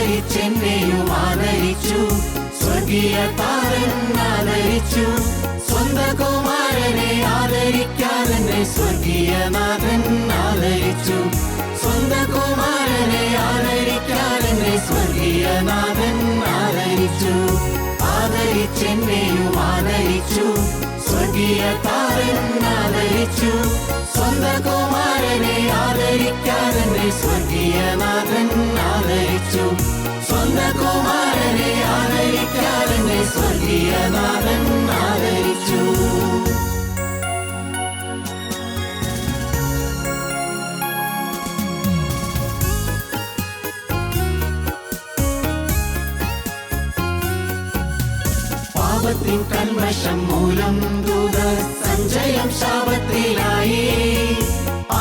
ആദരിച്ചെന്നെയും ആദരിച്ചു. സ്വർഗീയ താരൻ ആദരിച്ചു. സ്വന്തം കുമാരനെ ആദരിക്കാതെന്നെ സ്വർഗീയനാഥൻ ആദരിച്ചു. സ്വന്തം കുമാരനെ ആദരിക്കാതെന്നെ സ്വർഗീയനാഥൻ ആദരിച്ചു. ആദരിച്ചെന്നെയും ആദരിച്ചു. സ്വർഗീയ താരൻ ആദരിച്ചു. സ്വന്തം കുമാരനെ ആദരിക്കാതെന്നെ സ്വർഗീയനാഥൻ ആദരിച്ചു. സ്വന്തം കുമാരനെ ആദരിക്കാതെന്നെ സ്വർഗീയനാഥൻ ആദരിച്ചു. പാപത്തിൻ കന്മഷം മൂലം ദൂത സഞ്ചയം ശാപത്തിലായി.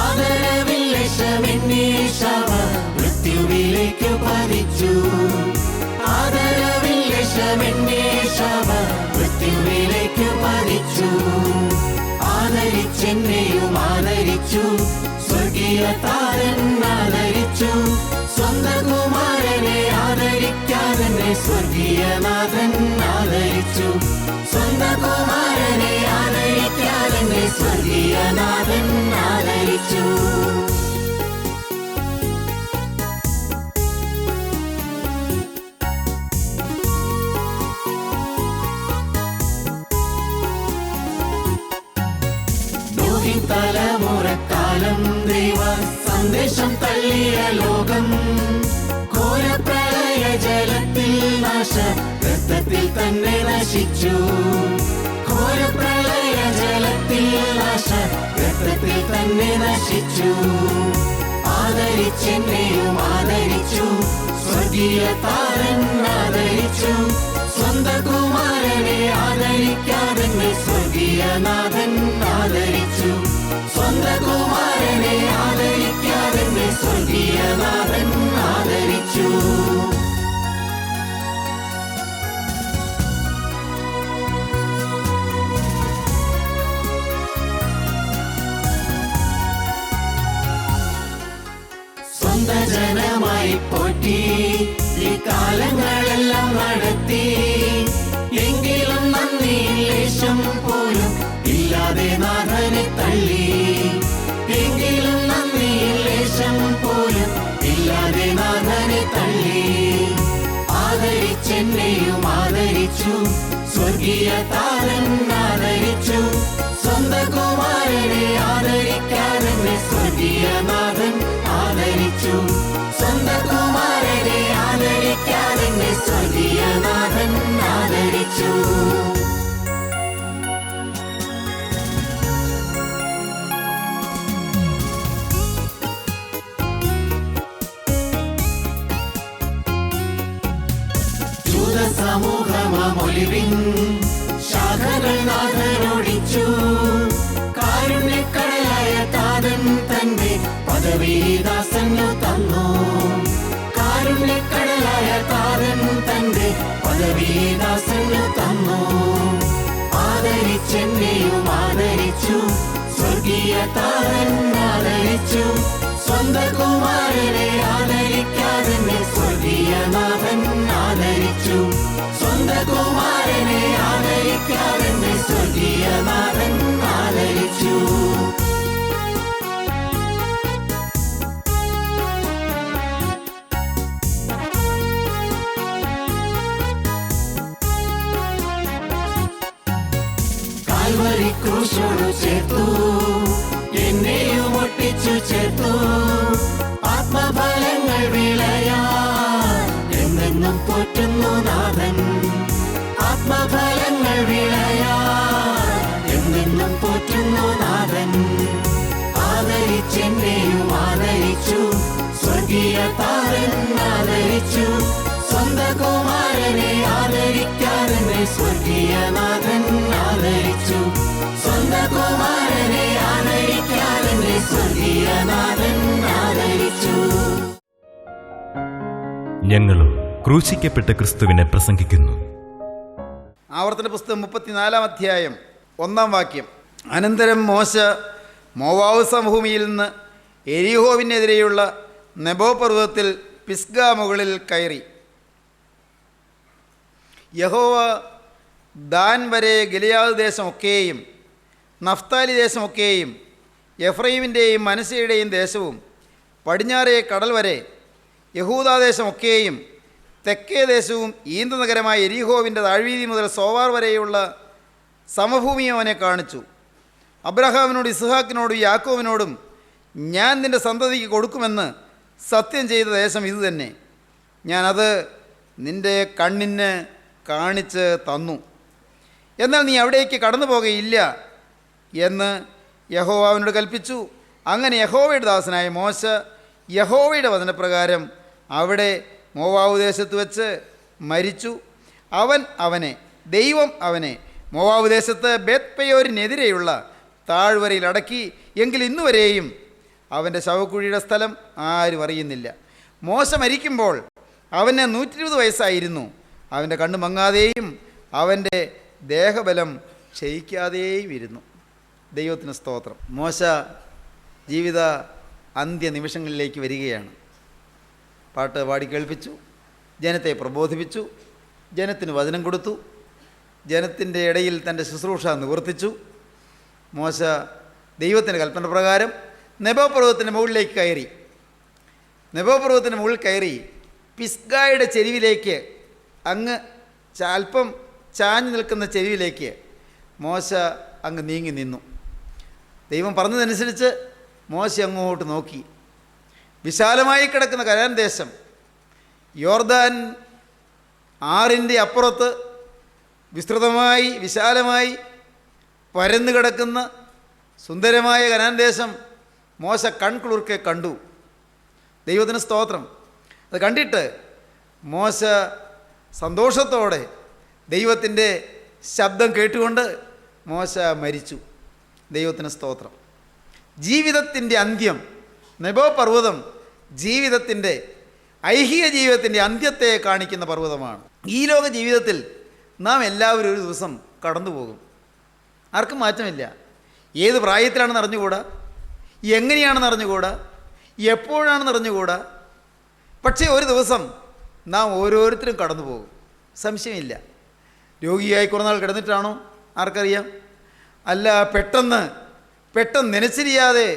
ആദരവിൽ ലേശമെന്നേ ശവ മൃത്യുവിലേക്ക് പതിച്ചു. ആദരവിൽ ലേശമെന്നേ ശവ മൃത്യുവിലേക്ക് പതിച്ചു. ആദരിച്ചെന്നെയും ആദരിച്ചു. സ്വർഗീയ താരൻ ആദരിച്ചു. സ്വന്തം കുമാരനെ ആദരിക്കാതെന്നെ സ്വർഗീയനാഥൻ ആദരിച്ചു. സ്വന്തം കുമാരനെ ആദരിക്കാതെന്നെ സ്വർഗീയനാഥൻ ആദരിച്ചു. തലമുറക്കാലം ദൈവ സന്ദേശം തള്ളിയ ലോകം ഘോരപ്രളയ ജലത്തിൽ നാശ രക്തത്തിൽ തന്നെ നശിച്ചു. ഘോരപ്രളയ ജലത്തിൽ നാശ രക്തത്തിൽ തന്നെ നശിച്ചു. ആദരിച്ചെന്നെയും ആദരിച്ചു. സ്വർഗീയ താരൻ ആദരിച്ചു. സ്വന്തം കുമാരനെ ആദരിക്കാതെന്നെ സ്വർഗീയനാഥൻ ആദരിച്ചു. സ്വന്തം കുമാരനെ ആദരിക്കാതെന്നെ സ്വർഗീയനാഥൻ ആദരിച്ചു. സ്വന്തം ജനമായി പോറ്റി ഈ കാലങ്ങളെല്ലാം നടത്തി. എങ്കിലും നന്ദി ലേശം പോലും ഇല്ലാതെ നാഥനെ തള്ളി. എങ്കിലും നന്ദി ലേശം പോലും ഇല്ലാതെ നാഥനെ തള്ളി. ആദരിച്ചെന്നെയും ആദരിച്ചു. സ്വർഗീയ താരൻ ആദരിച്ചു. സ്വന്തം കുമാരനെ ആദരിക്കാതെന്നെ സ്വർഗീയനാഥൻ ആദരിച്ചു. സ്വന്തം കുമാരനെ ആദരിക്കാതെന്നെ സ്വർഗീയനാഥൻ ആദരിച്ചു. സമൂഹമൊലിവിൻ ശാഖകൾ നാഥനോടിച്ചു. കാരുണ്യക്കടലായ താതൻ തന്റെ പദവീദാസനു തന്നു. കാരുണ്യക്കടലായ താതൻ തന്റെ പദവീദാസനു തന്നു. ആദരിച്ചെന്നെയും ആദരിച്ചു. സ്വർഗീയ താതൻ ആദരിച്ചു. സ്വന്തം കുമാരനെ ആദരിക്കാതെന്നെ സ്വർഗീയനാഥൻ ആദരിച്ചു. സ്വന്തം കുമാരനെ ആദരിക്കാതെന്നെ സ്വർഗീയനാഥൻ ആദരിച്ചു. കാൽവരി ക്രൂശോട് ചേർത്തു. എന്നെയും ഒട്ടിച്ചു ചേർത്തു. ആത്മഫലങ്ങൾ വിളയാ എന്നെന്നും പോറ്റുന്നു നാഥൻ. ആത്മഫലങ്ങൾ വിളയാ എന്നെന്നും പോറ്റുന്നു നാഥൻ. ആദരിച്ചെന്നെയും ആദരിച്ചു. സ്വർഗീയ താരൻ ആദരിച്ചു. സ്വന്തം കുമാരനെ ആദരിക്കാതെന്നെ സ്വർഗീയനാഥൻ ആദരിച്ചു. സ്വന്തം കുമാരനെ ആദരിക്കാതെന്നെ സ്വർഗീയനാഥൻ ആദരിച്ചു. ഞങ്ങളും ക്രൂശിക്കപ്പെട്ട ക്രിസ്തുവിനെ പ്രസംഗിക്കുന്നു. ആവർത്തന പുസ്തകം 34-ാം അധ്യായം 1-ാം വാക്യം. അനന്തരം മോശ മോവാബ് സമഭൂമിയിൽ നിന്ന് എരിഹോവിനെതിരെയുള്ള നെബോ പർവ്വതത്തിൽ പിസ്ഗ മുകളിൽ കയറി. യഹോവ ദാൻ വരെ ഗിലെയാദ് ദേശമൊക്കെയും നഫ്താലി ദേശമൊക്കെയും എഫ്രൈമിൻ്റെയും മനശ്ശെയുടെയും ദേശവും പടിഞ്ഞാറേ കടൽ വരെ യഹൂദാദേശമൊക്കെയും തെക്കേ ദേശവും ഈന്ത നഗരമായ എരീഹോവിൻ്റെ താഴ്വീതി മുതൽ സോവാർ വരെയുള്ള സമഭൂമിയും അവനെ കാണിച്ചു. അബ്രഹാമിനോടും ഇസ്ഹാക്കിനോടും യാക്കോബിനോടും ഞാൻ നിൻ്റെ സന്തതിക്ക് കൊടുക്കുമെന്ന് സത്യം ചെയ്ത ദേശം ഇതുതന്നെ. ഞാനത് നിൻ്റെ കണ്ണിന് കാണിച്ച് തന്നു. എന്നാൽ നീ അവിടേക്ക് കടന്നു പോകുകയില്ല എന്ന് യഹോവ അവനോട് കൽപ്പിച്ചു. അങ്ങനെ യഹോവയുടെ ദാസനായ മോശ യഹോവയുടെ വചനപ്രകാരം അവിടെ മോവാബ് ദേശത്ത് വെച്ച് മരിച്ചു. ദൈവം അവനെ മോവാബ് ദേശത്ത് ബേത്പെയോരിനെതിരെയുള്ള താഴ്വരയിൽ അടക്കി. എങ്കിൽ ഇന്നുവരെയും അവൻ്റെ ശവക്കുഴിയുടെ സ്ഥലം ആരും അറിയുന്നില്ല. മോശ മരിക്കുമ്പോൾ അവന് 120 വയസ്സായിരുന്നു. അവൻ്റെ കണ്ണ് മങ്ങാതെയും അവൻ്റെ ദേഹബലം ക്ഷയിക്കാതെയും ഇരുന്നു. ദൈവത്തിന് സ്തോത്രം. മോശ ജീവിത അന്ത്യനിമിഷങ്ങളിലേക്ക് വരികയാണ്. പാട്ട് പാടി കേൾപ്പിച്ചു, ജനത്തെ പ്രബോധിപ്പിച്ചു, ജനത്തിന് വചനം കൊടുത്തു, ജനത്തിൻ്റെ ഇടയിൽ തൻ്റെ ശുശ്രൂഷ നിവർത്തിച്ചു. മോശ ദൈവത്തിൻ്റെ കൽപ്പന പ്രകാരം നെബോ പർവ്വതത്തിൻ്റെ മുകളിലേക്ക് കയറി. നെബോ പർവ്വതത്തിൻ്റെ മുകളിൽ കയറി പിസ്ഗായുടെ ചെരുവിലേക്ക്, അങ്ങ് അല്പം ചാഞ്ഞു നിൽക്കുന്ന ചെരുവിലേക്ക് മോശ അങ്ങ് നീങ്ങി നിന്നു. ദൈവം പറഞ്ഞതനുസരിച്ച് മോശ അങ്ങോട്ട് നോക്കി. വിശാലമായി കിടക്കുന്ന കനാൻ ദേശം, യോർദാൻ ആറിൻ്റെ അപ്പുറത്ത് വിസ്തൃതമായി വിശാലമായി പരന്നു കിടക്കുന്ന സുന്ദരമായ കനാൻ ദേശം മോശ കൺകുളിർക്കെ കണ്ടു. ദൈവത്തിന് സ്തോത്രം. അത് കണ്ടിട്ട് മോശ സന്തോഷത്തോടെ ദൈവത്തിൻ്റെ ശബ്ദം കേട്ടുകൊണ്ട് മോശ മരിച്ചു. ദൈവത്തിന് സ്തോത്രം. ജീവിതത്തിൻ്റെ അന്ത്യം, നെബോ പർവ്വതം ജീവിതത്തിൻ്റെ ഐഹിക ജീവിതത്തിൻ്റെ അന്ത്യത്തെ കാണിക്കുന്ന പർവ്വതമാണ്. ഈ ലോക ജീവിതത്തിൽ നാം എല്ലാവരും ഒരു ദിവസം കടന്നു പോകും. ആർക്കും മാറ്റമില്ല. ഏത് പ്രായത്തിലാണെന്ന് അറിഞ്ഞുകൂടാ, എങ്ങനെയാണെന്ന് അറിഞ്ഞുകൂടാ, എപ്പോഴാണെന്ന് അറിഞ്ഞുകൂടാ. പക്ഷേ ഒരു ദിവസം നാം ഓരോരുത്തരും കടന്നു പോകും, സംശയമില്ല. രോഗിയായി കുറേ നാൾ കിടന്നിട്ടാണോ ആർക്കറിയാം? അല്ല പെട്ടെന്ന് നനച്ചിരിയാതെ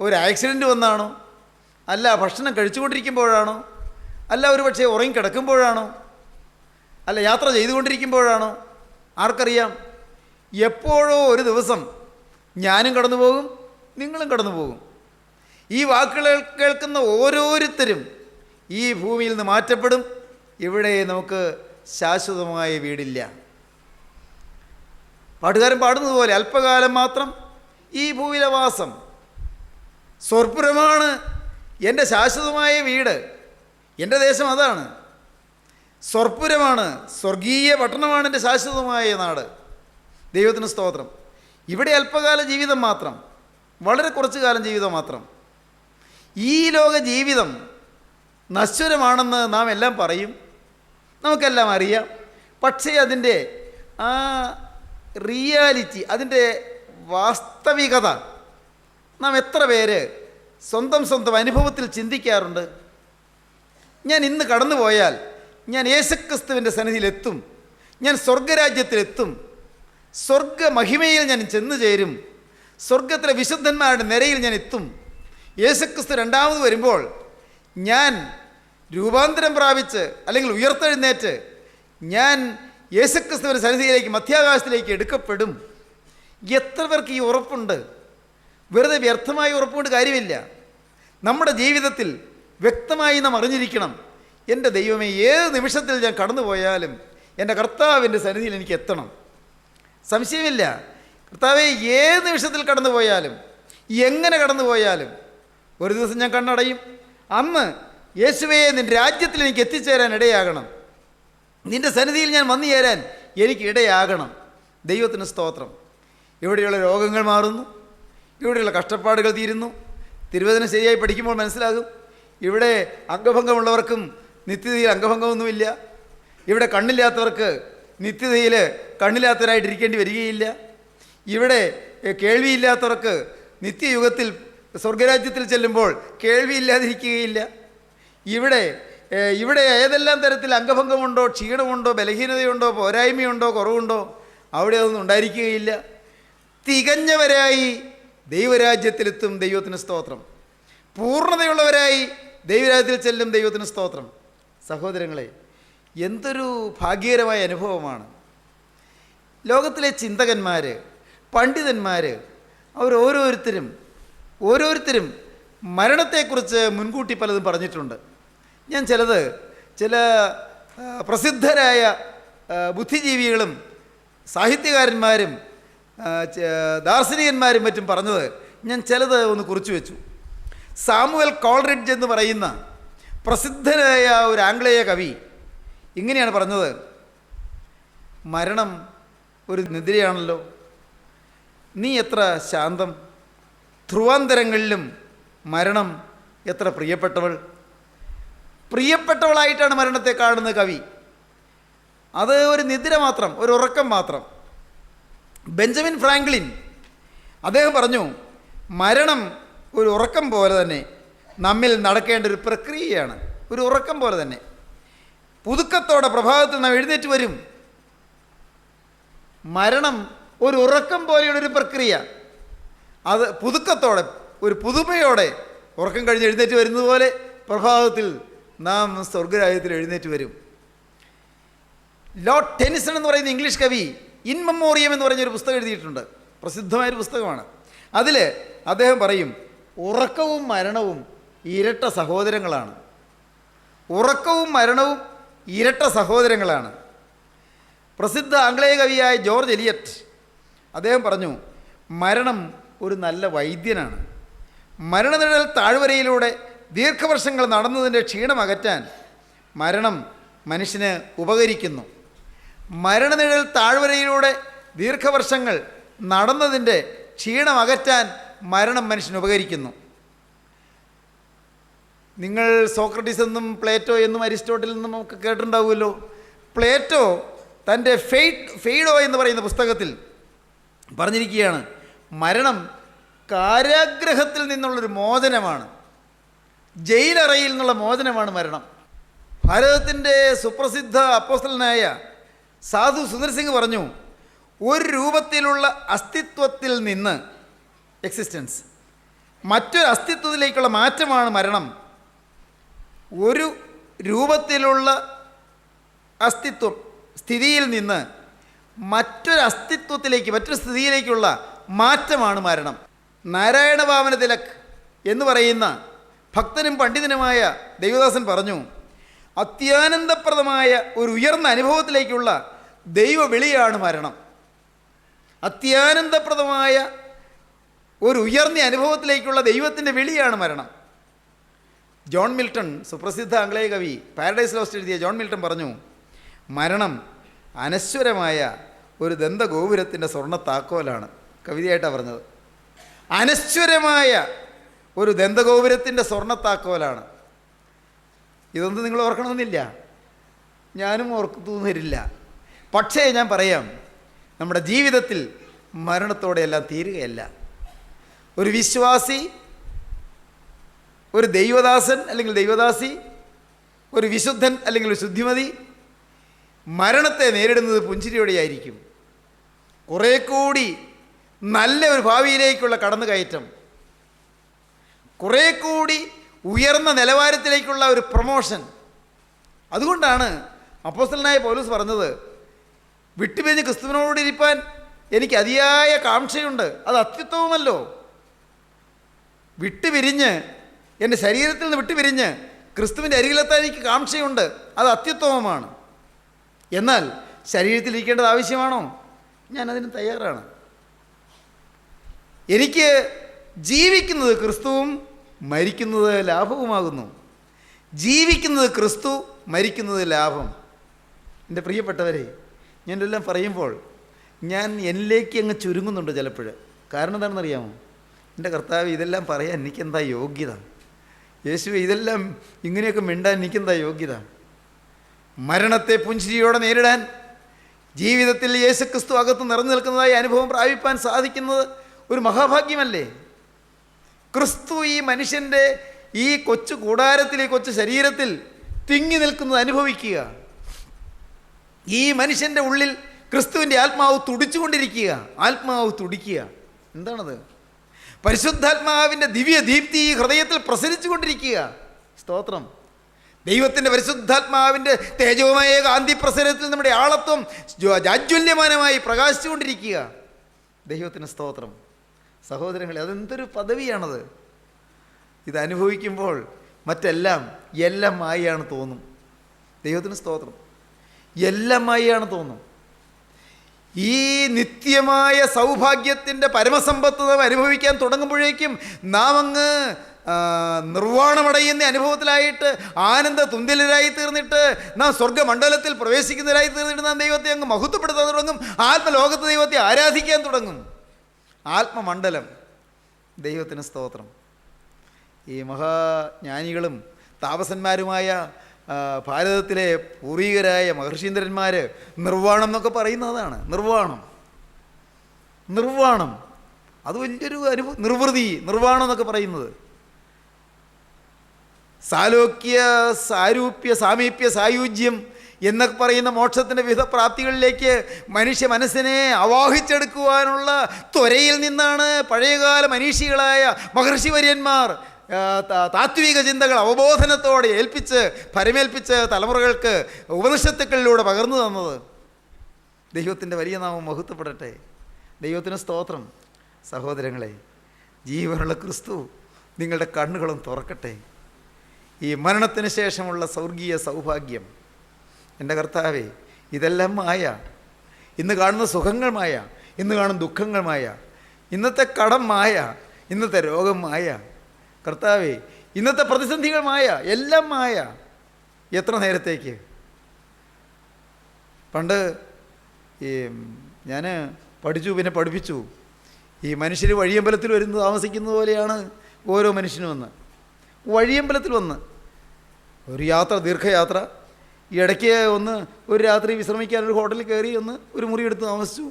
ഒരു ആക്സിഡൻറ്റ് വന്നാണോ? അല്ല ഭക്ഷണം കഴിച്ചുകൊണ്ടിരിക്കുമ്പോഴാണോ? അല്ല ഒരു പക്ഷേ ഉറങ്ങിക്കിടക്കുമ്പോഴാണോ? അല്ല യാത്ര ചെയ്തുകൊണ്ടിരിക്കുമ്പോഴാണോ? ആർക്കറിയാം? എപ്പോഴോ ഒരു ദിവസം ഞാനും കടന്നു പോകും, നിങ്ങളും കടന്നു പോകും. ഈ വാക്കുകൾ കേൾക്കുന്ന ഓരോരുത്തരും ഈ ഭൂമിയിൽ നിന്ന് മാറ്റപ്പെടും. ഇവിടെ നമുക്ക് ശാശ്വതമായ വീടില്ല. പാട്ടുകാരൻ പാടുന്നത് പോലെ അല്പകാലം മാത്രം ഈ ഭൂമിയിലെ വാസം, സ്വർപ്പുരമാണ് എൻ്റെ ശാശ്വതമായ വീട്. എൻ്റെ ദേശം അതാണ്, സ്വർപ്പുരമാണ്, സ്വർഗീയ പട്ടണമാണ് എൻ്റെ ശാശ്വതമായ നാട്. ദൈവത്തിന് സ്തോത്രം. ഇവിടെ അല്പകാല ജീവിതം മാത്രം, വളരെ കുറച്ചു കാലം ജീവിതം മാത്രം. ഈ ലോക ജീവിതം നശ്വരമാണെന്ന് നാം എല്ലാം പറയും, നമുക്കെല്ലാം അറിയാം. പക്ഷേ അതിൻ്റെ ആ റിയാലിറ്റി, അതിൻ്റെ വാസ്തവികത നാം എത്ര പേര് സ്വന്തം അനുഭവത്തിൽ ചിന്തിക്കാറുണ്ട്? ഞാൻ ഇന്ന് കടന്നു പോയാൽ ഞാൻ യേശുക്രിസ്തുവിൻ്റെ സന്നിധിയിലെത്തും, ഞാൻ സ്വർഗരാജ്യത്തിലെത്തും, സ്വർഗമഹിമയിൽ ഞാൻ ചെന്നു ചേരും, സ്വർഗത്തിലെ വിശുദ്ധന്മാരുടെ നിരയിൽ ഞാൻ എത്തും. യേശുക്രിസ്തു രണ്ടാമത് വരുമ്പോൾ ഞാൻ രൂപാന്തരം പ്രാപിച്ച് അല്ലെങ്കിൽ ഉയർത്തെഴുന്നേറ്റ് ഞാൻ യേശുക്രിസ്തുവിൻ്റെ സന്നിധിയിലേക്ക് മധ്യാകാശത്തിലേക്ക് എടുക്കപ്പെടും. എത്ര പേർക്ക് ഈ ഉറപ്പുണ്ട്? വെറുതെ വ്യർത്ഥമായ ഉറപ്പുകൊണ്ട് കാര്യമില്ല. നമ്മുടെ ജീവിതത്തിൽ വ്യക്തമായി നാം അറിഞ്ഞിരിക്കണം, എൻ്റെ ദൈവമേ, ഏത് നിമിഷത്തിൽ ഞാൻ കടന്നു പോയാലും എൻ്റെ കർത്താവിൻ്റെ സന്നിധിയിൽ എനിക്ക് എത്തണം. സംശയമില്ല. കർത്താവേ, ഏത് നിമിഷത്തിൽ കടന്നു പോയാലും എങ്ങനെ കടന്നു പോയാലും ഒരു ദിവസം ഞാൻ കണ്ണടയും. അന്ന് യേശുവേ, നിൻ്റെ രാജ്യത്തിൽ എനിക്ക് എത്തിച്ചേരാൻ ഇടയാകണം, നിൻ്റെ സന്നിധിയിൽ ഞാൻ വന്നു ചേരാൻ എനിക്ക് ഇടയാകണം. ദൈവത്തിന് സ്തോത്രം. ഇവിടെയുള്ള രോഗങ്ങൾ മാറുന്നു, ഇവിടെയുള്ള കഷ്ടപ്പാടുകൾ തീരുന്നു. തിരുവചനം ശരിയായി പഠിക്കുമ്പോൾ മനസ്സിലാകും, ഇവിടെ അംഗഭംഗമുള്ളവർക്കും നിത്യതയിൽ അംഗഭംഗമൊന്നുമില്ല. ഇവിടെ കണ്ണില്ലാത്തവർക്ക് നിത്യതയിൽ കണ്ണില്ലാത്തവരായിട്ടിരിക്കേണ്ടി വരികയില്ല. ഇവിടെ കേൾവിയില്ലാത്തവർക്ക് നിത്യയുഗത്തിൽ സ്വർഗരാജ്യത്തിൽ ചെല്ലുമ്പോൾ കേൾവിയില്ലാതിരിക്കുകയില്ല. ഇവിടെ ഇവിടെ ഏതെല്ലാം തരത്തിൽ അംഗഭംഗമുണ്ടോ, ക്ഷീണമുണ്ടോ, ബലഹീനതയുണ്ടോ, പോരായ്മയുണ്ടോ, കുറവുണ്ടോ, അവിടെ അതൊന്നും ഉണ്ടായിരിക്കുകയില്ല. തികഞ്ഞവരായി ദൈവരാജ്യത്തിലെത്തും. ദൈവത്തിന് സ്തോത്രം. പൂർണ്ണതയുള്ളവരായി ദൈവരാജ്യത്തിൽ ചെല്ലും. ദൈവത്തിന് സ്തോത്രം. സഹോദരങ്ങളെ, എന്തൊരു ഭാഗ്യകരമായ അനുഭവമാണ്. ലോകത്തിലെ ചിന്തകന്മാർ, പണ്ഡിതന്മാർ, ഓരോരുത്തരും മരണത്തെക്കുറിച്ച് മുൻകൂട്ടി പലതും പറഞ്ഞിട്ടുണ്ട്. ഞാൻ ചില പ്രസിദ്ധരായ ബുദ്ധിജീവികളും സാഹിത്യകാരന്മാരും ദാർശനികന്മാരും മറ്റും പറഞ്ഞത് ഞാൻ ചിലത് ഒന്ന് കുറിച്ചു വെച്ചു. സാമുവൽ കോൾറിഡ്ജ് എന്ന് പറയുന്ന പ്രസിദ്ധനായ ഒരു ആംഗ്ലേയ കവി ഇങ്ങനെയാണ് പറഞ്ഞത്: മരണം ഒരു നിദ്രയാണല്ലോ, നീ എത്ര ശാന്തം, ധ്രുവാന്തരങ്ങളിലും മരണം എത്ര പ്രിയപ്പെട്ടവളായിട്ടാണ് മരണത്തെ കാണുന്ന കവി. അത് ഒരു നിദ്ര മാത്രം, ഒരു ഉറക്കം മാത്രം. ബെഞ്ചമിൻ ഫ്രാങ്ക്ലിൻ അദ്ദേഹം പറഞ്ഞു, മരണം ഒരു ഉറക്കം പോലെ തന്നെ നമ്മിൽ നടക്കേണ്ട ഒരു പ്രക്രിയയാണ്. ഒരു ഉറക്കം പോലെ തന്നെ പുതുക്കത്തോടെ പ്രഭാതത്തിൽ നാം എഴുന്നേറ്റ് വരും. മരണം ഒരു ഉറക്കം പോലെയുള്ളൊരു പ്രക്രിയ. അത് പുതുക്കത്തോടെ, ഒരു പുതുമയോടെ ഉറക്കം കഴിഞ്ഞ് എഴുന്നേറ്റ് വരുന്നത് പോലെ പ്രഭാതത്തിൽ നാം സ്വർഗരാജ്യത്തിൽ എഴുന്നേറ്റ് വരും. ലോർഡ് ടെനിസൺ എന്ന് പറയുന്ന ഇംഗ്ലീഷ് കവി ഇൻ മെമ്മോറിയം എന്ന് പറഞ്ഞൊരു പുസ്തകം എഴുതിയിട്ടുണ്ട്. പ്രസിദ്ധമായൊരു പുസ്തകമാണ്. അതിൽ അദ്ദേഹം പറയും, ഉറക്കവും മരണവും ഇരട്ട സഹോദരങ്ങളാണ്. ഉറക്കവും മരണവും ഇരട്ട സഹോദരങ്ങളാണ്. പ്രസിദ്ധ ആംഗ്ലേയ കവിയായ ജോർജ് എലിയറ്റ് അദ്ദേഹം പറഞ്ഞു, മരണം ഒരു നല്ല വൈദ്യനാണ്. മരണനിഴൽ താഴ്വരയിലൂടെ ദീർഘവർഷങ്ങൾ നടന്നതിൻ്റെ ക്ഷീണം അകറ്റാൻ മരണം മനുഷ്യന് ഉപകരിക്കുന്നു. മരണനിഴൽ താഴ്വരയിലൂടെ ദീർഘവർഷങ്ങൾ നടന്നതിൻ്റെ ക്ഷീണം അകറ്റാൻ മരണം മനുഷ്യന് ഉപകരിക്കുന്നു. നിങ്ങൾ സോക്രട്ടീസ് എന്നും പ്ലേറ്റോ എന്നും അരിസ്റ്റോട്ടിൽ നിന്നും ഒക്കെ കേട്ടിട്ടുണ്ടാവുമല്ലോ. പ്ലേറ്റോ തൻ്റെ ഫെയ്ഡോ എന്ന് പറയുന്ന പുസ്തകത്തിൽ പറഞ്ഞിരിക്കുകയാണ്, മരണം കാരാഗ്രഹത്തിൽ നിന്നുള്ളൊരു മോചനമാണ്, ജയിലറയിൽ നിന്നുള്ള മോചനമാണ് മരണം. ഭാരതത്തിൻ്റെ സുപ്രസിദ്ധ അപ്പോസ്തലനായ സാധു സുന്ദർ സിംഗ് പറഞ്ഞു, ഒരു രൂപത്തിലുള്ള അസ്തിത്വത്തിൽ നിന്ന്, എക്സിസ്റ്റൻസ്, മറ്റൊരു അസ്തിത്വത്തിലേക്കുള്ള മാറ്റമാണ് മരണം. ഒരു രൂപത്തിലുള്ള അസ്തിത്വം, സ്ഥിതിയിൽ നിന്ന് മറ്റൊരു അസ്തിത്വത്തിലേക്ക്, മറ്റൊരു സ്ഥിതിയിലേക്കുള്ള മാറ്റമാണ് മരണം. നാരായണ വാമന തിലക് എന്ന് പറയുന്ന ഭക്തനും പണ്ഡിതനുമായ ദൈവദാസൻ പറഞ്ഞു, അത്യാനന്ദപ്രദമായ ഒരു ഉയർന്ന അനുഭവത്തിലേക്കുള്ള ദൈവവിളിയാണ് മരണം. അത്യാനന്ദപ്രദമായ ഒരു ഉയർന്ന അനുഭവത്തിലേക്കുള്ള ദൈവത്തിൻ്റെ വിളിയാണ് മരണം. ജോൺ മിൽട്ടൺ, സുപ്രസിദ്ധ ആംഗ്ലേയ കവി, പാരഡൈസ് ലോസ്റ്റ് എഴുതിയ ജോൺ മിൽട്ടൺ പറഞ്ഞു, മരണം അനശ്വരമായ ഒരു ദന്തഗോപുരത്തിൻ്റെ സ്വർണ്ണ താക്കോലാണ്. കവിതയായിട്ടാണ് പറഞ്ഞത്. അനശ്വരമായ ഒരു ദന്തഗോപുരത്തിൻ്റെ സ്വർണ്ണ താക്കോലാണ്. ഇതൊന്നും നിങ്ങൾ ഓർക്കണമെന്നില്ല, ഞാനും ഓർത്തു വരില്ല. പക്ഷേ ഞാൻ പറയാം, നമ്മുടെ ജീവിതത്തിൽ മരണത്തോടെയെല്ലാം തീരുകയല്ല. ഒരു വിശ്വാസി, ഒരു ദൈവദാസൻ അല്ലെങ്കിൽ ദൈവദാസി, ഒരു വിശുദ്ധൻ അല്ലെങ്കിൽ ഒരു ശുദ്ധിമതി മരണത്തെ നേരിടുന്നത് പുഞ്ചിരിയോടെയായിരിക്കും. കുറേ കൂടി നല്ല ഒരു ഭാവിയിലേക്കുള്ള കടന്നുകയറ്റം, കുറേ കൂടി ഉയർന്ന നിലവാരത്തിലേക്കുള്ള ഒരു പ്രൊമോഷൻ. അതുകൊണ്ടാണ് അപ്പോസ്തലനായ പൗലോസ് പറഞ്ഞത്, വിട്ടുപിരിഞ്ഞ് ക്രിസ്തുവിനോടിരിപ്പാൻ എനിക്ക് അതിയായ കാംക്ഷയുണ്ട്. അത് അത്യുത്തമമല്ലോ. വിട്ടുപിരിഞ്ഞ്, എൻ്റെ ശരീരത്തിൽ നിന്ന് വിട്ടുപിരിഞ്ഞ് ക്രിസ്തുവിൻ്റെ അരികിലെത്താൻ എനിക്ക് കാംക്ഷയുണ്ട്. അത് അത്യുത്തമമാണ്. എന്നാൽ ശരീരത്തിലിരിക്കേണ്ടത് ആവശ്യമാണോ? ഞാനതിന് തയ്യാറാണ്. എനിക്ക് ജീവിക്കുന്നത് ക്രിസ്തുവും മരിക്കുന്നത് ലാഭവുമാകുന്നു. ജീവിക്കുന്നത് ക്രിസ്തു, മരിക്കുന്നത് ലാഭം. എൻ്റെ പ്രിയപ്പെട്ടവരെ, ഞാനെല്ലാം പറയുമ്പോൾ ഞാൻ എന്നിലേക്ക് അങ്ങ് ചുരുങ്ങുന്നുണ്ട് ചിലപ്പോൾ. കാരണം എന്താണെന്നറിയാമോ? എൻ്റെ കർത്താവ്, ഇതെല്ലാം പറയാൻ എനിക്കെന്താ യോഗ്യത? യേശുവേ, ഇതെല്ലാം ഇങ്ങനെയൊക്കെ മിണ്ടാൻ എനിക്കെന്താ യോഗ്യത? മരണത്തെ പുഞ്ചിരിയോടെ നേരിടാൻ ജീവിതത്തിൽ യേശു ക്രിസ്തു അകത്ത് നിറഞ്ഞു നിൽക്കുന്നതായി അനുഭവം പ്രാപിപ്പാൻ സാധിക്കുന്നത് ഒരു മഹാഭാഗ്യമല്ലേ? ക്രിസ്തു ഈ മനുഷ്യൻ്റെ ഈ കൊച്ചു കൂടാരത്തിൽ, ഈ കൊച്ചു ശരീരത്തിൽ തിങ്ങി നിൽക്കുന്നത് അനുഭവിക്കുക. ഈ മനുഷ്യൻ്റെ ഉള്ളിൽ ക്രിസ്തുവിൻ്റെ ആത്മാവ് തുടിച്ചുകൊണ്ടിരിക്കുക. ആത്മാവ് തുടിക്കുക. എന്താണത്? പരിശുദ്ധാത്മാവിൻ്റെ ദിവ്യ ദീപ്തി ഈ ഹൃദയത്തിൽ പ്രസരിച്ചു കൊണ്ടിരിക്കുക. സ്തോത്രം. ദൈവത്തിൻ്റെ പരിശുദ്ധാത്മാവിൻ്റെ തേജോമയ കാന്തി പ്രസരത്തിൽ നമ്മുടെ ആളത്വം ജാജ്വല്യമാനമായി പ്രകാശിച്ചുകൊണ്ടിരിക്കുക. ദൈവത്തിന് സ്തോത്രം. സഹോദരങ്ങളെ, അതെന്തൊരു പദവിയാണത്! ഇത് അനുഭവിക്കുമ്പോൾ എല്ലാം മായയാണ് തോന്നും. ദൈവത്തിന് സ്തോത്രം. എല്ലാം മായയാണ് തോന്നും. ഈ നിത്യമായ സൗഭാഗ്യത്തിൻ്റെ പരമസമ്പത്ത് നാം അനുഭവിക്കാൻ തുടങ്ങുമ്പോഴേക്കും നാം അങ്ങ് നിർവ്വാണമടയുന്ന അനുഭവത്തിലായിട്ട് ആനന്ദ തുന്തിലരായി തീർന്നിട്ട് നാം സ്വർഗ്ഗമണ്ഡലത്തിൽ പ്രവേശിക്കുന്നവരായി തീർന്നിട്ട് നാം ദൈവത്തെ അങ്ങ് മഹത്വപ്പെടുത്താൻ തുടങ്ങും. ആത്മലോകത്ത് ദൈവത്തെ ആരാധിക്കാൻ തുടങ്ങും. ആത്മമണ്ഡലം. ദൈവത്തിന് സ്തോത്രം. ഈ മഹാജ്ഞാനികളും താപസന്മാരുമായ ഭാരതത്തിലെ പൂർവികരായ മഹർഷീന്ദ്രന്മാർ നിർവ്വാണം എന്നൊക്കെ പറയുന്നതാണ്. നിർവ്വാണം അത് വലിയൊരു നിർവൃതി. നിർവ്വാണം എന്നൊക്കെ പറയുന്നത് സാലോക്യ, സാരൂപ്യ, സാമീപ്യ, സായുജ്യം എന്നൊക്കെ പറയുന്ന മോക്ഷത്തിൻ്റെ വിവിധ പ്രാപ്തികളിലേക്ക് മനുഷ്യ മനസ്സിനെ ആവാഹിച്ചെടുക്കുവാനുള്ള ത്വരയിൽ നിന്നാണ് പഴയകാല മനീഷികളായ മഹർഷിവര്യന്മാർ താത്വിക ചിന്തകൾ അവബോധനത്തോടെ പരമേൽപ്പിച്ച് തലമുറകൾക്ക് ഉപനിഷത്തുക്കളിലൂടെ പകർന്നു തന്നത്. ദൈവത്തിൻ്റെ വലിയ നാമം മഹത്വപ്പെടട്ടെ. ദൈവത്തിന് സ്തോത്രം. സഹോദരങ്ങളെ, ജീവനുള്ള ക്രിസ്തു നിങ്ങളുടെ കണ്ണുകളും തുറക്കട്ടെ. ഈ മരണത്തിന് ശേഷമുള്ള സ്വർഗീയ സൗഭാഗ്യം, എൻ്റെ കർത്താവേ, ഇതെല്ലാം മായ. ഇന്ന് കാണുന്ന സുഖങ്ങൾ മായ, ഇന്ന് കാണുന്ന ദുഃഖങ്ങൾ മായ, ഇന്നത്തെ കടം മായ, ഇന്നത്തെ രോഗം മായ. കർത്താവേ, ഇന്നത്തെ പ്രതിസന്ധികൾ മായ, എല്ലാം മായ. എത്ര നേരത്തേക്ക്? പണ്ട് ഞാൻ പഠിച്ചു, പിന്നെ പഠിപ്പിച്ചു. ഈ മനുഷ്യർ വഴിയമ്പലത്തിൽ വരുന്ന താമസിക്കുന്നത് പോലെയാണ് ഓരോ മനുഷ്യനും വന്ന് വഴിയമ്പലത്തിൽ വന്ന് ഒരു യാത്ര, ദീർഘയാത്ര. ഈ ഇടയ്ക്ക് ഒരു രാത്രി വിശ്രമിക്കാൻ ഒരു ഹോട്ടലിൽ കയറി ഒരു മുറി എടുത്ത് താമസിച്ചു.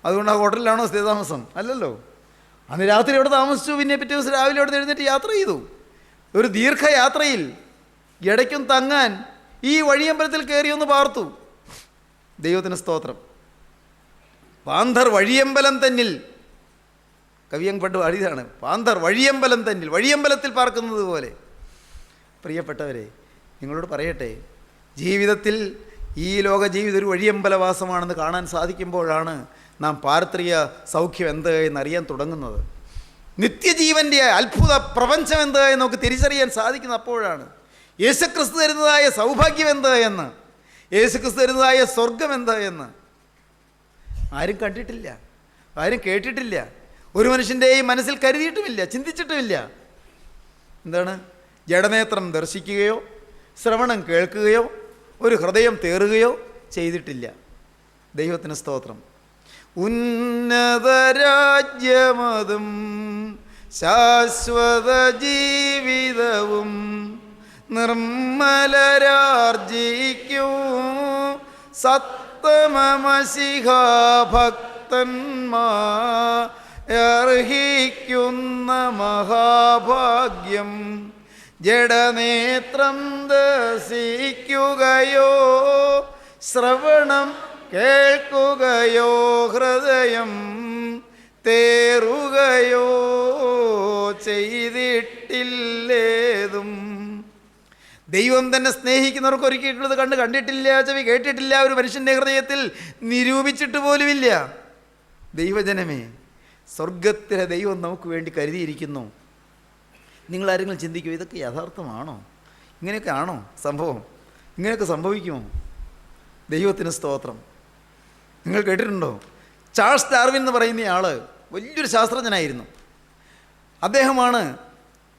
അതുകൊണ്ട് ആ ഹോട്ടലിലാണോ സ്ഥിരതാമസം? അല്ലല്ലോ. അന്ന് രാത്രി അവിടെ താമസിച്ചു. പിന്നെ പിറ്റേ ദിവസം രാവിലെ അവിടെ എഴുന്നേറ്റ് യാത്ര ചെയ്തു. ഒരു ദീർഘയാത്രയിൽ ഇടയ്ക്കും തങ്ങാൻ ഈ വഴിയമ്പലത്തിൽ കയറി പാർത്തു. ദൈവത്തിന് സ്തോത്രം. പാന്തർ വഴിയമ്പലം തന്നിൽ, കവിയങ് പണ്ട് പാടിയതാണ്. പാന്തർ വഴിയമ്പലം തന്നിൽ, വഴിയമ്പലത്തിൽ പാർക്കുന്നത് പോലെ. പ്രിയപ്പെട്ടവരെ, നിങ്ങളോട് പറയട്ടെ, ജീവിതത്തിൽ ഈ ലോക ജീവിതം ഒരു വഴിയമ്പലവാസമാണെന്ന് കാണാൻ സാധിക്കുമ്പോഴാണ് നാം പാരത്രിക സൗഖ്യം എന്ത് എന്നറിയാൻ തുടങ്ങുന്നത്. നിത്യജീവൻ്റെ അത്ഭുത പ്രപഞ്ചം എന്ത് എന്ന് നമുക്ക് തിരിച്ചറിയാൻ സാധിക്കുന്നത് അപ്പോഴാണ്. യേശുക്രിസ്തു തരുന്നതായ സൗഭാഗ്യം എന്ത് എന്ന്, യേശുക്രിസ്തു തരുന്നതായ സ്വർഗം എന്ത് എന്ന് ആരും കണ്ടിട്ടില്ല, ആരും കേട്ടിട്ടില്ല, ഒരു മനുഷ്യൻ്റെയും മനസ്സിൽ കരുതിയിട്ടുമില്ല, ചിന്തിച്ചിട്ടുമില്ല. എന്താണ്? ജഡനേത്രം ദർശിക്കുകയോ ശ്രവണം കേൾക്കുകയോ ഒരു ഹൃദയം തേറുകയോ ചെയ്തിട്ടില്ല. ദൈവത്തിന് സ്തോത്രം. ഉന്നതരാജ്യമതും ശാശ്വത ജീവിതവും നിർമ്മലരാർജിക്കും സത്തമമശിഹാഭക്തന്മാർഹിക്കുന്ന മഹാഭാഗ്യം. ജഡനേത്രം ദർശിക്കുകയോ ശ്രവണം കേൾക്കുകയോ ഹൃദയം തേറുകയോ ചെയ്തിട്ടില്ലേതും. ദൈവം തന്നെ സ്നേഹിക്കുന്നവർക്ക് ഒരുക്കിയിട്ടുള്ളത് കണ്ണ് കണ്ടിട്ടില്ല, ചെവി കേട്ടിട്ടില്ല, ഒരു മനുഷ്യൻ്റെ ഹൃദയത്തിൽ നിരൂപിച്ചിട്ട് പോലുമില്ല. ദൈവജനമേ, സ്വർഗത്തിലെ ദൈവം നമുക്ക് വേണ്ടി കരുതിയിരിക്കുന്നു. നിങ്ങളാരെങ്കിലും ചിന്തിക്കുമോ, ഇതൊക്കെ യഥാർത്ഥമാണോ? ഇങ്ങനെയൊക്കെ ആണോ സംഭവം? ഇങ്ങനെയൊക്കെ സംഭവിക്കുമോ? ദൈവത്തിന് സ്തോത്രം. നിങ്ങൾ കേട്ടിട്ടുണ്ടോ? ചാൾസ് ഡാർവിൻ എന്ന് പറയുന്ന ആൾ വലിയൊരു ശാസ്ത്രജ്ഞനായിരുന്നു. അദ്ദേഹമാണ്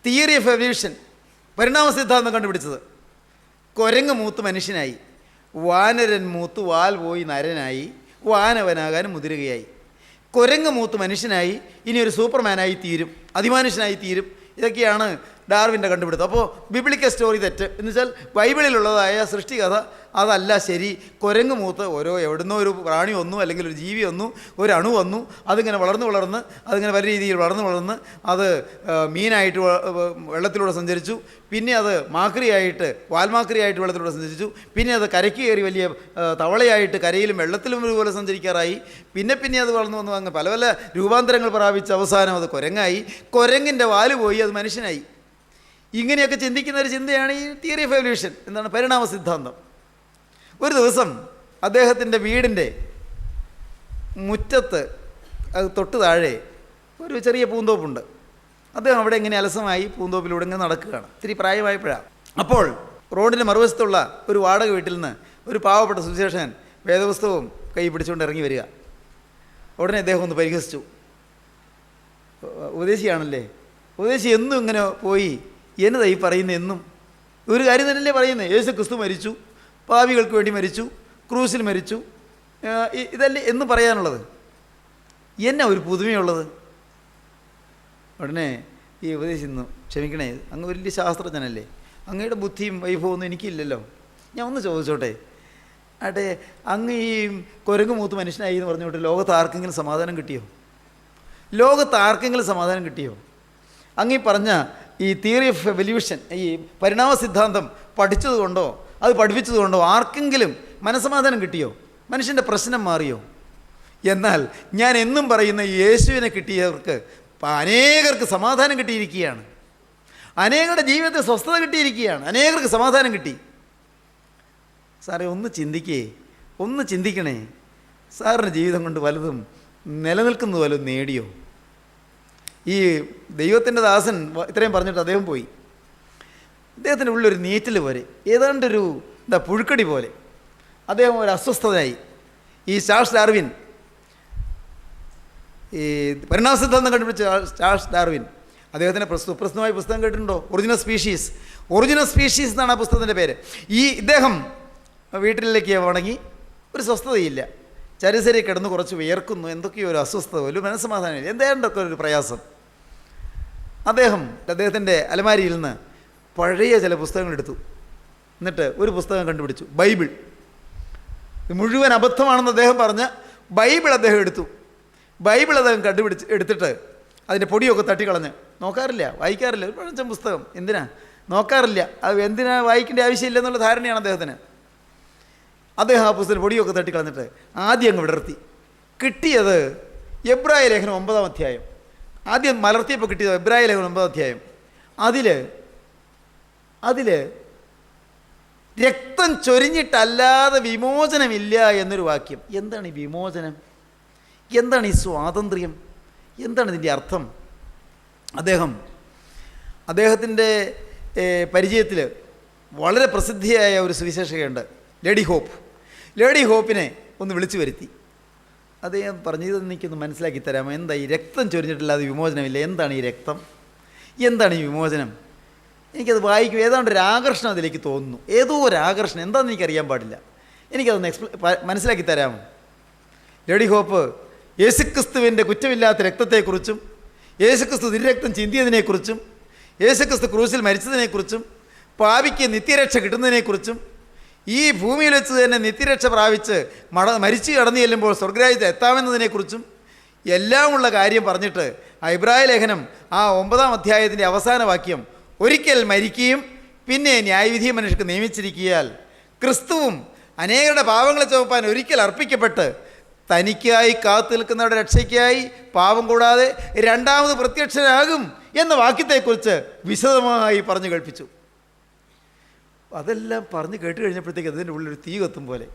തിയറി ഓഫ് എവല്യൂഷൻ, പരിണാമ സിദ്ധാന്തം കണ്ടുപിടിച്ചത്. കുരങ്ങ് മൂത്ത് മനുഷ്യനായി, വാനരൻ മൂത്ത് വാൽ പോയി നരനായി, വാനവനാകാൻ മുതിരുകയായി. കുരങ്ങ് മൂത്ത് മനുഷ്യനായി, ഇനി ഒരു സൂപ്പർമാനായി തീരും, അതിമാനുഷ്യനായി തീരും. ഇതൊക്കെയാണ് ഡാർവിൻ്റെ കണ്ടുപിടുത്തം. അപ്പോൾ ബിബ്ലിക്കൽ സ്റ്റോറി തെറ്റ് എന്ന് വെച്ചാൽ ബൈബിളിലുള്ളതായ സൃഷ്ടികഥ അതല്ല ശരി. കുരങ്ങ് മൂത്ത് എവിടുന്നോ ഒരു പ്രാണി വന്നു, അല്ലെങ്കിൽ ഒരു ജീവി വന്നു, ഒരു അണു വന്നു, അതിങ്ങനെ വളർന്ന് അതിങ്ങനെ പല രീതിയിൽ വളർന്ന് അത് മീനായിട്ട് വെള്ളത്തിലൂടെ സഞ്ചരിച്ചു, പിന്നെ അത് വാൽമാക്രിയായിട്ട് വെള്ളത്തിലൂടെ സഞ്ചരിച്ചു, പിന്നെ അത് കരയ്ക്ക് കയറി വലിയ തവളയായിട്ട് കരയിലും വെള്ളത്തിലും ഒരുപോലെ സഞ്ചരിക്കാറായി, പിന്നെ അത് വളർന്നു വന്നു, അങ്ങ് പല പല രൂപാന്തരങ്ങൾ പ്രാപിച്ച് അവസാനം അത് കുരങ്ങായി, കുരങ്ങിൻ്റെ വാല് പോയി അത് മനുഷ്യനായി. ഇങ്ങനെയൊക്കെ ചിന്തിക്കുന്ന ഒരു ചിന്തയാണ് ഈ തിയറി ഓഫ് എവല്യൂഷൻ, എന്താണ് പരിണാമ സിദ്ധാന്തം. ഒരു ദിവസം അദ്ദേഹത്തിൻ്റെ വീടിൻ്റെ മുറ്റത്ത് അത് തൊട്ട് താഴെ ഒരു ചെറിയ പൂന്തോപ്പുണ്ട്. അദ്ദേഹം അവിടെ ഇങ്ങനെ അലസമായി പൂന്തോപ്പിലൂടെ ഇങ്ങനെ നടക്കുകയാണ്. ഇത്തിരി പ്രായമായപ്പോഴാണ്. അപ്പോൾ റോഡിൻ്റെ മറുവശത്തുള്ള ഒരു വാടക വീട്ടിൽ നിന്ന് ഒരു പാവപ്പെട്ട സുവിശേഷകൻ വേദപുസ്തകവും കൈ പിടിച്ചുകൊണ്ട് ഇറങ്ങി വരിക. ഉടനെ അദ്ദേഹം ഒന്ന് പരിഹസിച്ചു. ഉപദേശിയാണല്ലേ, ഉപദേശി എന്നും ഇങ്ങനെ പോയി എന്നതാ ഈ പറയുന്നത്, എന്നും ഒരു കാര്യം തന്നെയല്ലേ പറയുന്നത്, യേശു ക്രിസ്തു മരിച്ചു, പാപികൾക്ക് വേണ്ടി മരിച്ചു, ക്രൂസിൽ മരിച്ചു, ഇതല്ലേ എന്ന് പറയാനുള്ളത്, എന്നാ ഒരു പുതുമയുള്ളത്? ഉടനെ ഈ ഉപദേശിക്കുന്നു, ക്ഷമിക്കണേ, അങ്ങ് വലിയ ശാസ്ത്രജ്ഞനല്ലേ, അങ്ങയുടെ ബുദ്ധിയും വൈഭവമൊന്നും എനിക്കില്ലല്ലോ, ഞാൻ ഒന്ന് ചോദിച്ചോട്ടെ, ആട്ടെ അങ്ങ് ഈ കുരങ്ങ് മൂത്ത് മനുഷ്യനായി എന്ന് പറഞ്ഞുകൊണ്ട് ലോകത്ത് ആർക്കെങ്കിലും സമാധാനം കിട്ടിയോ? അങ്ങ് ഈ പറഞ്ഞ ഈ തിയറി ഓഫ് എവല്യൂഷൻ, ഈ പരിണാമ സിദ്ധാന്തം പഠിച്ചതുകൊണ്ടോ അത് പഠിപ്പിച്ചതുകൊണ്ടോ ആർക്കെങ്കിലും മനസ്സമാധാനം കിട്ടിയോ? മനുഷ്യൻ്റെ പ്രശ്നം മാറിയോ? എന്നാൽ ഞാൻ എന്നും പറയുന്ന യേശുവിനെ കിട്ടിയവർക്ക് അനേകർക്ക് സമാധാനം കിട്ടിയിരിക്കുകയാണ്, അനേകരുടെ ജീവിതത്തിൽ സ്വസ്ഥത കിട്ടിയിരിക്കുകയാണ്, അനേകർക്ക് സമാധാനം കിട്ടി. സാറേ ഒന്ന് ചിന്തിക്കണേ, സാറിൻ്റെ ജീവിതം കൊണ്ട് വലുതും നിലനിൽക്കുന്നത് വലുതും നേടിയോ? ഈ ദൈവത്തിൻ്റെ ദാസൻ ഇത്രയും പറഞ്ഞിട്ട് അദ്ദേഹം പോയി. അദ്ദേഹത്തിൻ്റെ ഉള്ളൊരു നീറ്റൽ പോലെ, ഏതാണ്ടൊരു പുഴുക്കടി പോലെ അദ്ദേഹം ഒരു അസ്വസ്ഥതയായി. ഈ ചാൾസ് ഡാർവിൻ, ഈ പരിണാമ സിദ്ധാന്തം കണ്ടുപിടിച്ച ചാൾസ് ഡാർവിൻ, അദ്ദേഹത്തിൻ്റെ പ്രസിദ്ധമായ പുസ്തകം കേട്ടിട്ടുണ്ടോ? ഒറിജിനൽ സ്പീഷീസ് എന്നാണ് ആ പുസ്തകത്തിൻ്റെ പേര്. ഇദ്ദേഹം വീട്ടിലേക്ക് മടങ്ങി, ഒരു സ്വസ്ഥതയില്ല, ചരിസരി കിടന്ന് കുറച്ച് വിയർക്കുന്നു, എന്തൊക്കെയോ ഒരു അസ്വസ്ഥത, ഒരു മനസ്സമാധാനമില്ല, എന്താണ്ടൊക്കെ ഒരു പ്രയാസം. അദ്ദേഹത്തിൻ്റെ അലമാരിയിൽ നിന്ന് പഴയ ചില പുസ്തകങ്ങൾ എടുത്തു. എന്നിട്ട് ഒരു പുസ്തകം കണ്ടുപിടിച്ചു, ബൈബിൾ. മുഴുവൻ അബദ്ധമാണെന്ന് അദ്ദേഹം പറഞ്ഞ ബൈബിൾ അദ്ദേഹം എടുത്തു. ബൈബിൾ അദ്ദേഹം എടുത്തിട്ട് അതിൻ്റെ പൊടിയൊക്കെ തട്ടിക്കളഞ്ഞ്, വായിക്കാറില്ല, ഒരു പഴഞ്ചൻ പുസ്തകം, എന്തിനാ നോക്കാറില്ല, അത് എന്തിനാ വായിക്കേണ്ട ആവശ്യമില്ല എന്നുള്ള ധാരണയാണ് അദ്ദേഹത്തിന്. അദ്ദേഹം ആ പുസ്തകം പൊടിയൊക്കെ തട്ടിക്കളഞ്ഞിട്ട് ആദ്യം അങ്ങ് വിടർത്തി. കിട്ടിയത് എബ്രായ ലേഖനം 9-ാം അധ്യായം. ആദ്യം മലർത്തിയപ്പോൾ കിട്ടിയത് എബ്രായ ലേഖനം 9-ാം അധ്യായം. അതിൽ രക്തം ചൊരിഞ്ഞിട്ടല്ലാതെ വിമോചനമില്ല എന്നൊരു വാക്യം. എന്താണ് ഈ വിമോചനം? എന്താണ് ഈ സ്വാതന്ത്ര്യം? എന്താണ് ഇതിൻ്റെ അർത്ഥം? അദ്ദേഹത്തിൻ്റെ പരിചയത്തിൽ വളരെ പ്രസിദ്ധിയായ ഒരു സുവിശേഷകയുണ്ട്, ലേഡി ഹോപ്പിനെ ഒന്ന് വിളിച്ചു വരുത്തി. അദ്ദേഹം പറഞ്ഞു, ഇതൊന്നും എനിക്കൊന്ന് മനസ്സിലാക്കി തരാമോ, എന്താ ഈ രക്തം ചൊരിഞ്ഞിട്ടില്ലാതെ വിമോചനമില്ല, എന്താണ് ഈ രക്തം, എന്താണ് ഈ വിമോചനം? എനിക്കത് വായിക്കും, ഏതാണ്ട് ഒരു ആകർഷണം അതിലേക്ക് തോന്നുന്നു, ഏതോ ഒരു ആകർഷണം, എന്താണെന്ന് എനിക്കറിയാൻ പാടില്ല, എനിക്കതൊന്ന് മനസ്സിലാക്കി തരാമോ? ലേഡി ഹോപ്പ് യേശുക്രിസ്തുവിൻ്റെ കുറ്റമില്ലാത്ത രക്തത്തെക്കുറിച്ചും, യേശുക്രിസ്തു തിരുരക്തം ചിന്തിയതിനെക്കുറിച്ചും, യേശുക്രിസ്തു ക്രൂസിൽ മരിച്ചതിനെക്കുറിച്ചും, പാപിക്ക് നിത്യരക്ഷ കിട്ടുന്നതിനെക്കുറിച്ചും, ഈ ഭൂമിയിൽ വെച്ച് തന്നെ നിത്യരക്ഷ പ്രാപിച്ച് മരിച്ചു കടന്നു ചെല്ലുമ്പോൾ സ്വർഗ്ഗരാജ്യത്തിൽ എത്താമെന്നതിനെക്കുറിച്ചും എല്ലാമുള്ള കാര്യം പറഞ്ഞിട്ട് ആ എബ്രായ ലേഖനം 9-ാം അധ്യായത്തിൻ്റെ അവസാന വാക്യം, ഒരിക്കൽ മരിക്കുകയും പിന്നെ ന്യായവിധി മനുഷ്യർക്ക് നിയമിച്ചിരിക്കിയാൽ ക്രിസ്തുവും അനേകരുടെ പാപങ്ങളെ ചുമപ്പാൻ ഒരിക്കൽ അർപ്പിക്കപ്പെട്ട് തനിക്കായി കാത്തു നിൽക്കുന്നവരുടെ രക്ഷയ്ക്കായി പാപം കൂടാതെ രണ്ടാമത് പ്രത്യക്ഷനാകും എന്ന വാക്യത്തെക്കുറിച്ച് വിശദമായി പറഞ്ഞു കേൾപ്പിച്ചു. അതെല്ലാം പറഞ്ഞ് കേട്ട് കഴിഞ്ഞപ്പോഴത്തേക്ക് അതിൻ്റെ ഉള്ളിലൊരു തീ കത്തും പോലെ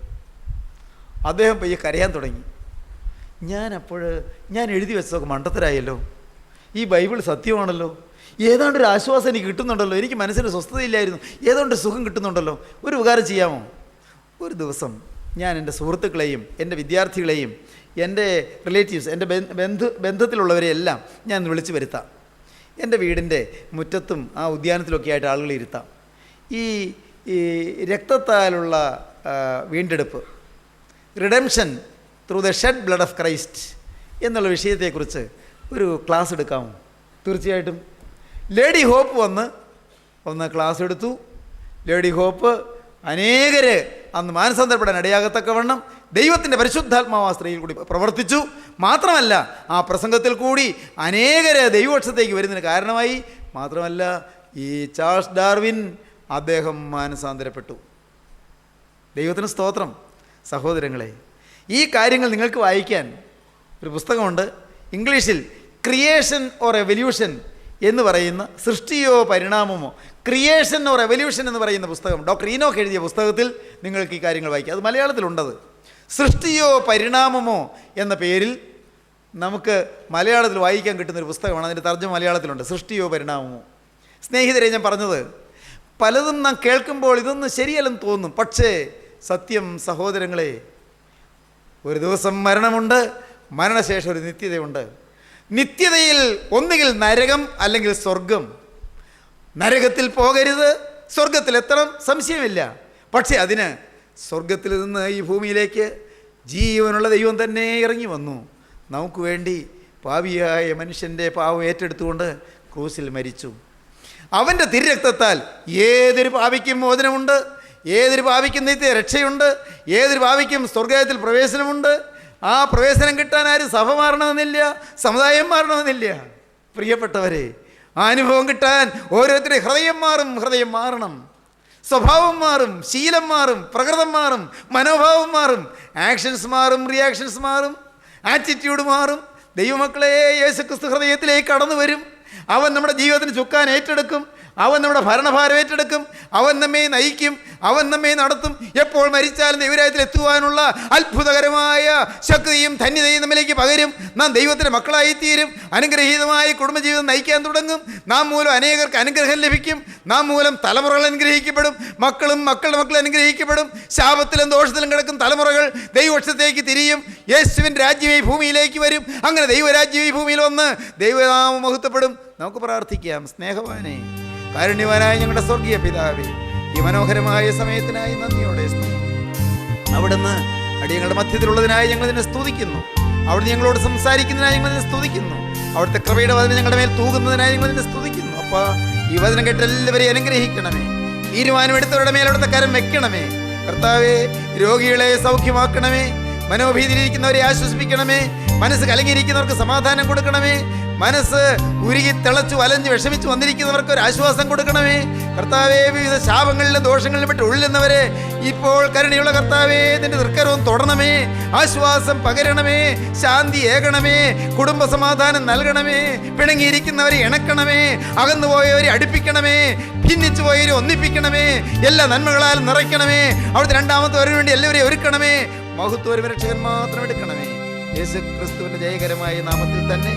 അദ്ദേഹം പയ്യെ കരയാൻ തുടങ്ങി. ഞാൻ എഴുതി വെച്ചതൊക്കെ മണ്ടത്തരായല്ലോ, ഈ ബൈബിൾ സത്യമാണല്ലോ, ഏതാണ്ടൊരു ആശ്വാസം എനിക്ക് കിട്ടുന്നുണ്ടല്ലോ, എനിക്ക് മനസ്സിന് സ്വസ്ഥതയില്ലായിരുന്നു, ഏതാണ്ട് സുഖം കിട്ടുന്നുണ്ടല്ലോ, ഒരു ഉപകാരം ചെയ്യാമോ? ഒരു ദിവസം ഞാൻ എൻ്റെ സുഹൃത്തുക്കളെയും എൻ്റെ വിദ്യാർത്ഥികളെയും എൻ്റെ റിലേറ്റീവ്സ്, എൻ്റെ ബന്ധത്തിലുള്ളവരെയെല്ലാം ഞാൻ വിളിച്ചു വരുത്താം, എൻ്റെ വീടിൻ്റെ മുറ്റത്തും ആ ഉദ്യാനത്തിലൊക്കെ ആയിട്ട് ആളുകളെ ഇരുത്താം. ഈ രക്തത്താലുള്ള വീണ്ടെടുപ്പ്, redemption through the shed blood of Christ എന്നുള്ള വിഷയത്തെക്കുറിച്ച് ഒരു ക്ലാസ് എടുക്കാമോ? തീർച്ചയായിട്ടും. ലേഡി ഹോപ്പ് വന്ന് ഒന്ന് ക്ലാസ് എടുത്തു. ലേഡി ഹോപ്പ് അനേകര് അന്ന് മാനസാന്തരപ്പെടാൻ ഇടയാകത്തക്കവണ്ണം ദൈവത്തിൻ്റെ പരിശുദ്ധാത്മാവ് ആ സ്ത്രീയിൽ കൂടി പ്രവർത്തിച്ചു. മാത്രമല്ല ആ പ്രസംഗത്തിൽ കൂടി അനേകര് ദൈവപക്ഷത്തേക്ക് വരുന്നതിന് കാരണമായി. മാത്രമല്ല ഈ ചാൾസ് ഡാർവിൻ അദ്ദേഹം മാനസാന്തരപ്പെട്ടു. ദൈവത്തിന് സ്തോത്രം. സഹോദരങ്ങളെ, ഈ കാര്യങ്ങൾ നിങ്ങൾക്ക് വായിക്കാൻ ഒരു പുസ്തകമുണ്ട്. ഇംഗ്ലീഷിൽ ക്രിയേഷൻ ഓർ എവല്യൂഷൻ എന്ന് പറയുന്ന, സൃഷ്ടിയോ പരിണാമമോ, ക്രിയേഷൻ ഓർ എവല്യൂഷൻ എന്ന് പറയുന്ന പുസ്തകം ഡോക്ടർ ഈനോക്ക് എഴുതിയ പുസ്തകത്തിൽ നിങ്ങൾക്ക് ഈ കാര്യങ്ങൾ വായിക്കാം. അത് മലയാളത്തിലുണ്ടത്. സൃഷ്ടിയോ പരിണാമമോ എന്ന പേരിൽ നമുക്ക് മലയാളത്തിൽ വായിക്കാൻ കിട്ടുന്നൊരു പുസ്തകമാണ്. അതിൻ്റെ തർജ്ജമ മലയാളത്തിലുണ്ട്, സൃഷ്ടിയോ പരിണാമമോ. സ്നേഹിതരെ, ഞാൻ പറഞ്ഞത് പലതും നാം കേൾക്കുമ്പോൾ ഇതൊന്നും ശരിയല്ലെന്ന് തോന്നും. പക്ഷേ സത്യം സഹോദരങ്ങളെ, ഒരു ദിവസം മരണമുണ്ട്, മരണശേഷം ഒരു നിത്യതയുണ്ട്. നിത്യതയിൽ ഒന്നുകിൽ നരകം അല്ലെങ്കിൽ സ്വർഗം. നരകത്തിൽ പോകരുത്, സ്വർഗത്തിലെത്തണം, സംശയമില്ല. പക്ഷേ അതിന് സ്വർഗത്തിൽ നിന്ന് ഈ ഭൂമിയിലേക്ക് ജീവനുള്ള ദൈവം തന്നെ ഇറങ്ങി വന്നു. നമുക്ക് വേണ്ടി പാപിയായ മനുഷ്യൻ്റെ പാവം ഏറ്റെടുത്തുകൊണ്ട് ക്രൂസിൽ മരിച്ചു. അവൻ്റെ തിരുരക്തത്താൽ ഏതൊരു പാപിക്കും മോചനമുണ്ട്, ഏതൊരു പാപിക്കും നിത്യ രക്ഷയുണ്ട്, ഏതൊരു പാപിക്കും സ്വർഗത്തിൽ പ്രവേശനമുണ്ട്. ആ പ്രവേശനം കിട്ടാൻ ആരും സഭ മാറണമെന്നില്ല, സമുദായം മാറണമെന്നില്ല. പ്രിയപ്പെട്ടവരെ, ആ അനുഭവം കിട്ടാൻ ഓരോരുത്തരുടെ ഹൃദയം മാറണം, സ്വഭാവം മാറും, ശീലം മാറും, പ്രകൃതം മാറും, മനോഭാവം മാറും, ആക്ഷൻസ് മാറും, റിയാക്ഷൻസ് മാറും, ആറ്റിറ്റ്യൂഡ് മാറും. ദൈവമക്കളെ, യേശുക്രിസ്തു ഹൃദയത്തിലേക്ക് കടന്നു വരും. അവൻ നമ്മുടെ ജീവിതത്തിന് ചുക്കാൻ ഏറ്റെടുക്കും. അവൻ നമ്മുടെ ഭരണഭാരം ഏറ്റെടുക്കും. അവൻ നമ്മെ നയിക്കും, അവൻ നമ്മെ നടത്തും. എപ്പോൾ മരിച്ചാലും ദൈവരാജ്യത്തിൽ എത്തുവാനുള്ള അത്ഭുതകരമായ ശക്തിയും ധന്യതയും നമ്മിലേക്ക് പകരും. നാം ദൈവത്തിൻ്റെ മക്കളായിത്തീരും. അനുഗ്രഹീതമായ കുടുംബജീവിതം നയിക്കാൻ തുടങ്ങും. നാം മൂലം അനേകർക്ക് അനുഗ്രഹം ലഭിക്കും. നാം മൂലം തലമുറകൾ അനുഗ്രഹിക്കപ്പെടും. മക്കളും മക്കളുടെ മക്കൾ അനുഗ്രഹിക്കപ്പെടും. ശാപത്തിലും ദോഷത്തിലും കിടക്കും തലമുറകൾ ദൈവപക്ഷത്തേക്ക് തിരിയും. യേശുവിൻ്റെ രാജ്യം ഈ ഭൂമിയിലേക്ക് വരും. അങ്ങനെ ദൈവരാജ്യം ഈ ഭൂമിയിൽ വന്ന് ദൈവനാമം മഹത്വപ്പെടും. നമുക്ക് പ്രാർത്ഥിക്കാം. സ്നേഹവാനേ, കാരുണ്യവാനായ ഞങ്ങളുടെ സ്വർഗീയ പിതാവേ, ഈ മനോഹരമായ സമയത്തിനായി നന്ദിയോടെ അവിടുന്ന് അടിയങ്ങളുടെ മധ്യത്തിലുള്ളതിനായി ഞങ്ങളിതിനെ സ്തുതിക്കുന്നു. അവിടുന്ന് ഞങ്ങളോട് സംസാരിക്കുന്നതിനായി ഞങ്ങളിതിനെ സ്തുതിക്കുന്നു. അവിടുത്തെ കൃപയുടെ വചനം ഞങ്ങളുടെ മേൽ തൂകുന്നതിനായി ഞങ്ങളിതിനെ സ്തുതിക്കുന്നു. അപ്പോൾ ഈ വചനം കേട്ട് എല്ലാവരെയും അനുഗ്രഹിക്കണമേ. തീരുമാനമെടുത്തവരുടെ മേൽ അവിടുത്തെ കരം വെക്കണമേ. കർത്താവേ, രോഗികളെ സൗഖ്യമാക്കണമേ. മനോഭീതിയിലിരിക്കുന്നവരെ ആശ്വസിപ്പിക്കണമേ. മനസ്സ് കലങ്ങിയിരിക്കുന്നവർക്ക് സമാധാനം കൊടുക്കണമേ. മനസ്സ് ഉരുകി തിളച്ചു വലഞ്ഞ് വിഷമിച്ച് വന്നിരിക്കുന്നവർക്ക് ഒരു ആശ്വാസം കൊടുക്കണമേ. കർത്താവേ, വിവിധ ശാപങ്ങളിലും ദോഷങ്ങളിലും പെട്ട് ഉള്ളുന്നവരെ ഇപ്പോൾ കരുണയുള്ള കർത്താവേ, നിന്റെ തൃക്കരവും തൊടണമേ. ആശ്വാസം പകരണമേ, ശാന്തി ഏകണമേ, കുടുംബ സമാധാനം നൽകണമേ. പിണങ്ങിയിരിക്കുന്നവരെ ഇണക്കണമേ, അകന്നുപോയവരെ അടുപ്പിക്കണമേ, ഭിന്നിച്ചു പോയവരെ ഒന്നിപ്പിക്കണമേ. എല്ലാ നന്മകളാലും നിറയ്ക്കണമേ. അവിടുത്തെ രണ്ടാമത്തെ വരവിന് വേണ്ടി എല്ലാവരെയും ഒരുക്കണമേ. മഹത്വ ഒരു രക്ഷകൻ മാത്രം എടുക്കണമേ. യേശു ക്രിസ്തുവിൻ്റെ ജയകരമായ നാമത്തിൽ തന്നെ